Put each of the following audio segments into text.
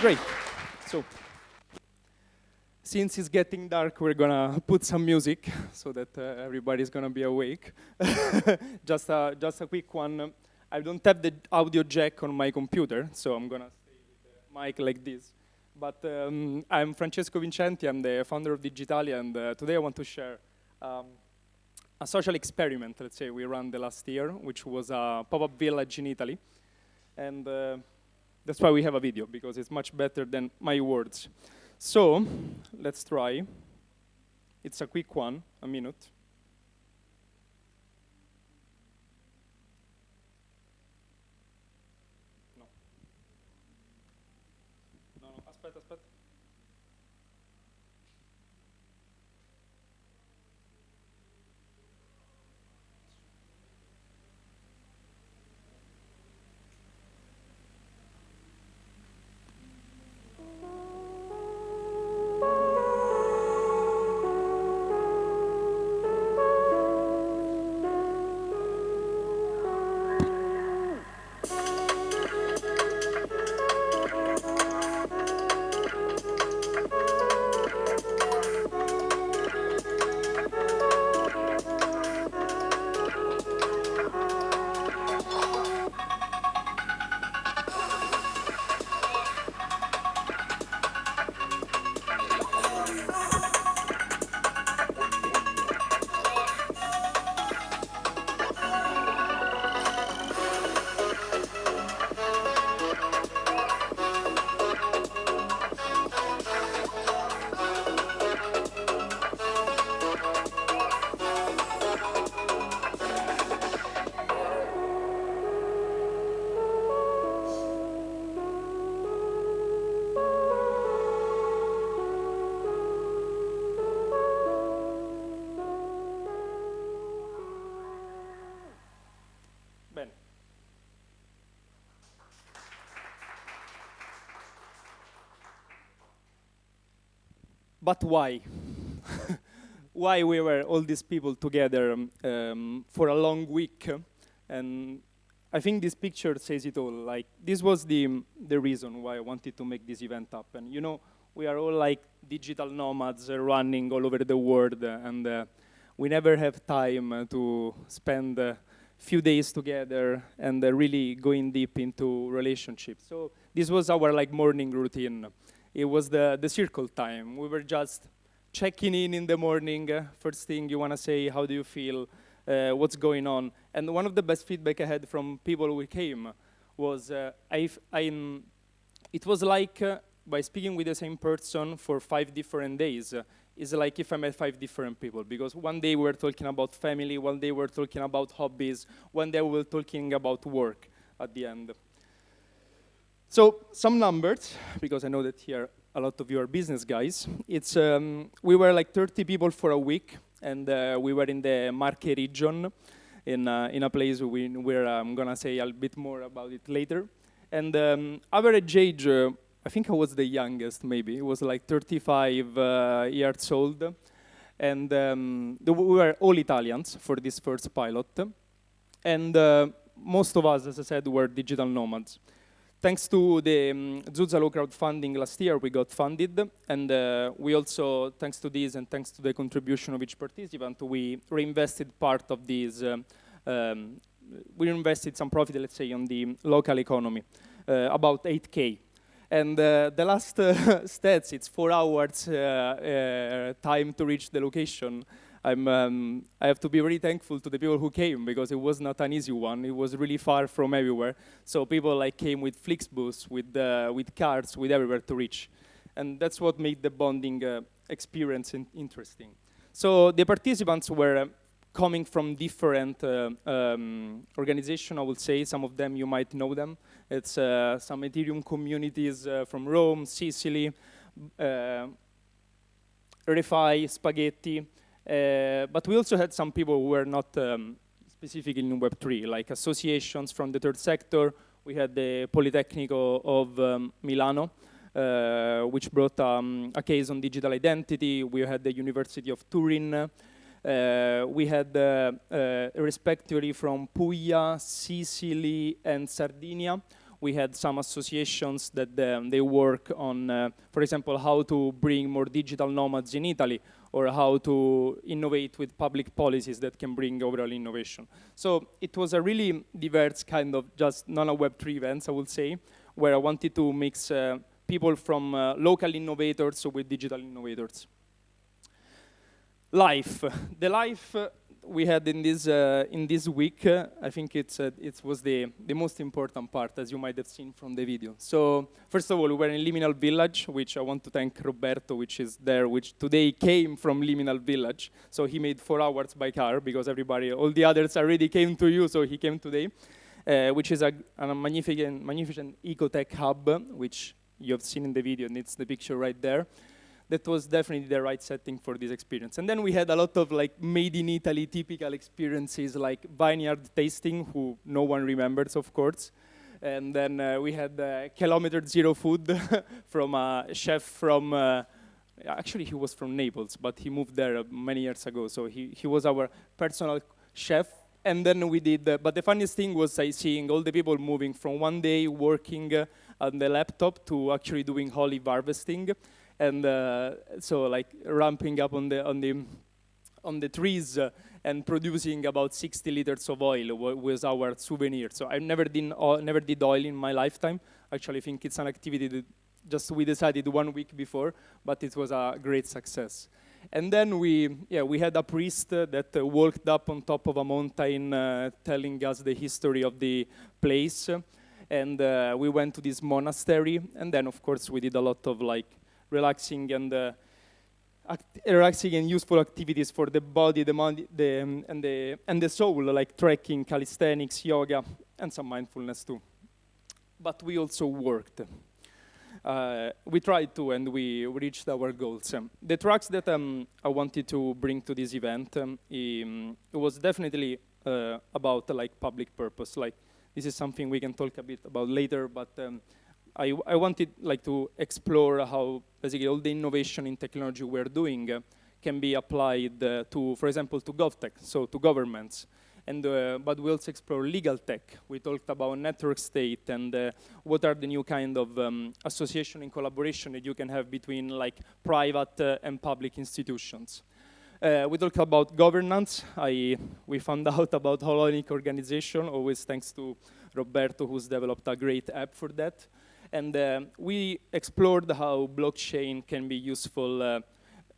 Great. So, since it's getting dark, we're gonna put some music so that everybody's gonna be awake. just a quick one. I don't have the audio jack on my computer, so I'm gonna stay with the mic like this. But I'm Francesco Vincenti. I'm the founder of Digitalia, and today I want to share a social experiment, let's say, we ran the last year, which was a pop-up village in Italy. And that's why we have a video, because it's much better than my words. So, let's try. It's a quick one, a minute. No. No, aspetta. Bene. But why? Why we were all these people together for a long week? And I think this picture says it all. Like, this was the reason why I wanted to make this event happen. You know, we are all like digital nomads running all over the world, and we never have time to spend few days together and really going deep into relationships. So this was our like morning routine. It was the circle time. We were just checking in the morning. First thing you want to say, how do you feel? What's going on? And one of the best feedback I had from people who came was it was like by speaking with the same person for 5 different days, it's like if I met 5 different people, because one day we were talking about family, one day we were talking about hobbies, one day we were talking about work at the end. So some numbers, because I know that here a lot of you are business guys. It's we were like 30 people for a week, and we were in the Marche region, in a place where I'm gonna say a bit more about it later. And average age, I think I was the youngest, maybe. It was like 35 years old. And we were all Italians for this first pilot. And most of us, as I said, were digital nomads. Thanks to the Zuzzalo crowdfunding last year, we got funded. And we also, thanks to this and thanks to the contribution of each participant, we reinvested part of these. We invested some profit, let's say, on the local economy, about 8K. And the last stats, it's 4 hours time to reach the location. I have to be very thankful to the people who came, because it was not an easy one. It was really far from everywhere. So people like came with Flixbus, with cars, with everywhere to reach. And that's what made the bonding experience interesting. So the participants were coming from different organizations, I would say. Some of them, you might know them. It's some Ethereum communities from Rome, Sicily, Refi, Spaghetti. But we also had some people who were not specifically in Web3, like associations from the third sector. We had the Politecnico of Milano, which brought a case on digital identity. We had the University of Turin. We had respectively from Puglia, Sicily, and Sardinia. we had some associations that they work on, for example, how to bring more digital nomads in Italy, or how to innovate with public policies that can bring overall innovation. So it was a really diverse kind of just non-Web3 events, I would say, where I wanted to mix people from local innovators with digital innovators. The life we had in this week, I think it was the most important part, as you might have seen from the video. So first of all, we were in Liminal Village, which I want to thank Roberto, which is there, which today came from Liminal Village. So he made 4 hours by car, because all the others already came to you, so he came today, which is a magnificent ecotech hub, which you have seen in the video, and it's the picture right there. That was definitely the right setting for this experience. And then we had a lot of like made in Italy typical experiences, like vineyard tasting, who no one remembers, of course. And then we had kilometer zero food from a chef from, actually he was from Naples, but he moved there many years ago. So he was our personal chef. And then we did, but the funniest thing was seeing all the people moving from one day working on the laptop to actually doing olive harvesting. And so like ramping up on the trees and producing about 60 liters of oil was our souvenir. So I never did oil in my lifetime. Actually, I think it's an activity that just we decided 1 week before, but it was a great success. And then we had a priest that walked up on top of a mountain telling us the history of the place. And we went to this monastery. And then, of course, we did a lot of like relaxing and useful activities for the body, the mind, and the soul, like trekking, calisthenics, yoga, and some mindfulness too. But we also worked. We tried to, and we reached our goals. The tracks that I wanted to bring to this event, it was definitely about like public purpose. Like this is something we can talk a bit about later, but I wanted like to explore how basically all the innovation in technology we're doing can be applied to, for example, to GovTech, so to governments. And but we also explore legal tech. We talked about network state and what are the new kind of association and collaboration that you can have between like private and public institutions. We talked about governance. We found out about Hellenic organization, always thanks to Roberto, who's developed a great app for that. And we explored how blockchain can be useful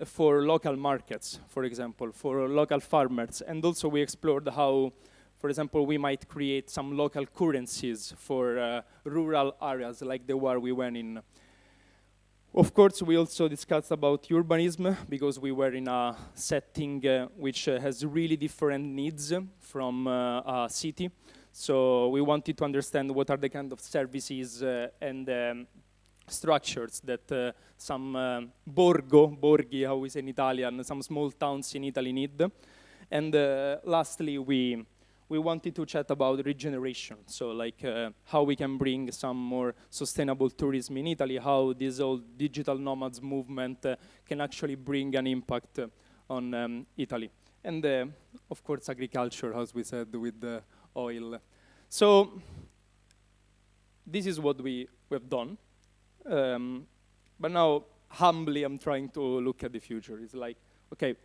for local markets, for example, for local farmers. And also we explored how, for example, we might create some local currencies for rural areas like the one we went in. Of course, we also discussed about urbanism because we were in a setting which has really different needs from a city. So we wanted to understand what are the kind of services and structures that some borghi, how we say in Italian, some small towns in Italy need. And lastly, we wanted to chat about regeneration. So like how we can bring some more sustainable tourism in Italy, how this whole digital nomads movement can actually bring an impact on Italy. And of course, agriculture, as we said, with the oil. So this is what we have done. But now, humbly, I'm trying to look at the future. It's like, okay,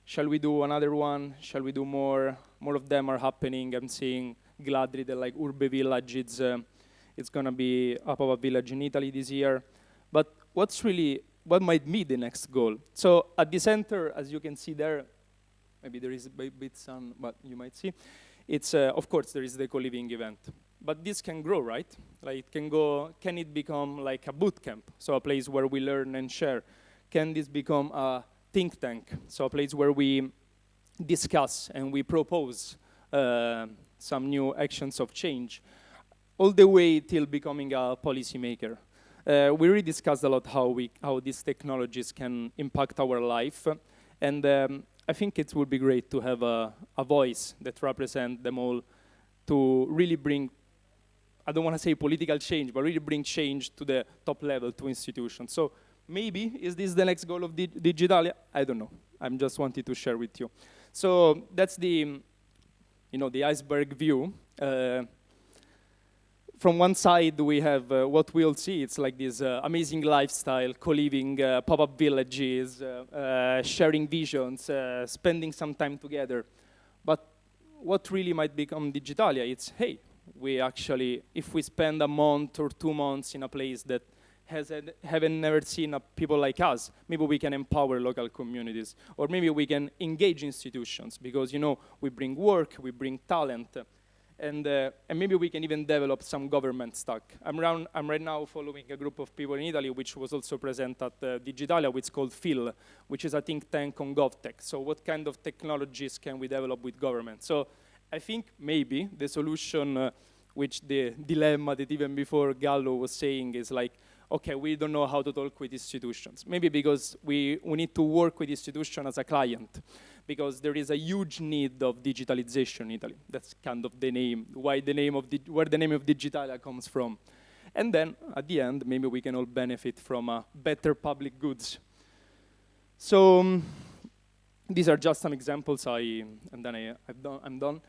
shall we do another one? Shall we do more? More of them are happening. I'm seeing gladly that like Urbe Village, it's gonna be up of a village in Italy this year. But what might be the next goal? So at the center, as you can see there, maybe there is a bit sun, but you might see, it's, of course, there is the co-living event. But this can grow, right? Like can it become like a boot camp? So a place where we learn and share. Can this become a think tank? So a place where we discuss and we propose some new actions of change, all the way till becoming a policymaker. We really discussed a lot how these technologies can impact our life. And I think it would be great to have a voice that represents them all to really bring, I don't want to say political change, but really bring change to the top level, to institutions. So maybe, is this the next goal of Digitalia? I don't know. I'm just wanting to share with you. So that's the iceberg view. from one side, we have what we all see. It's like this amazing lifestyle, co-living, pop-up villages, sharing visions, spending some time together. But what really might become Digitalia, it's, hey, we actually, if we spend a month or 2 months in a place that haven't never seen people like us, maybe we can empower local communities, or maybe we can engage institutions, because, you know, we bring work, we bring talent, and maybe we can even develop some government stack. I'm right now following a group of people in Italy, which was also present at Digitalia, which is called Phil, which is a think tank on GovTech. So what kind of technologies can we develop with government? So I think maybe the solution, which the dilemma that even before Gallo was saying is like, okay, we don't know how to talk with institutions. Maybe because we need to work with institutions as a client, because there is a huge need of digitalization in Italy. That's kind of the name, where the name of Digitalia comes from. And then, at the end, maybe we can all benefit from better public goods. So, these are just some examples, I'm done.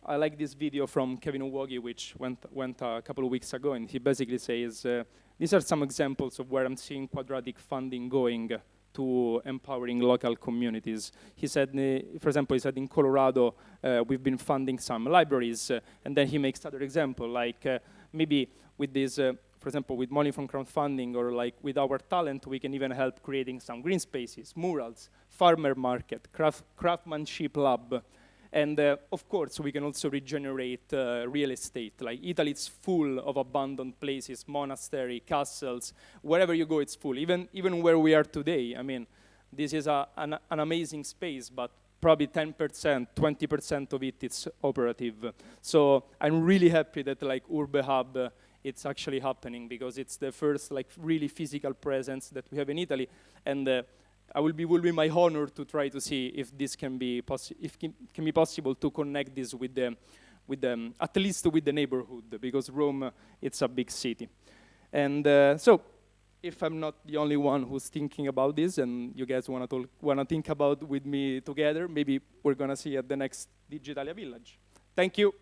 I like this video from Kevin Uwogi, which went a couple of weeks ago, and he basically says, these are some examples of where I'm seeing quadratic funding going to empowering local communities. He said, for example, he said in Colorado, we've been funding some libraries, and then he makes other example, like maybe with this, for example, with money from crowdfunding, or like with our talent, we can even help creating some green spaces, murals, farmer market, craftsmanship lab. And of course, we can also regenerate real estate. Like Italy is full of abandoned places, monastery, castles. Wherever you go, it's full. Even where we are today, I mean, this is an amazing space, but probably 10%, 20% of it is operative. So I'm really happy that like Urbe Hub, it's actually happening, because it's the first like really physical presence that we have in Italy. And will be my honor to try to see if this can be possible to connect this with the at least with the neighborhood, because Rome, it's a big city. And so, if I'm not the only one who's thinking about this, and you guys wanna think about with me together, maybe we're gonna see at the next Digitalia Village. Thank you.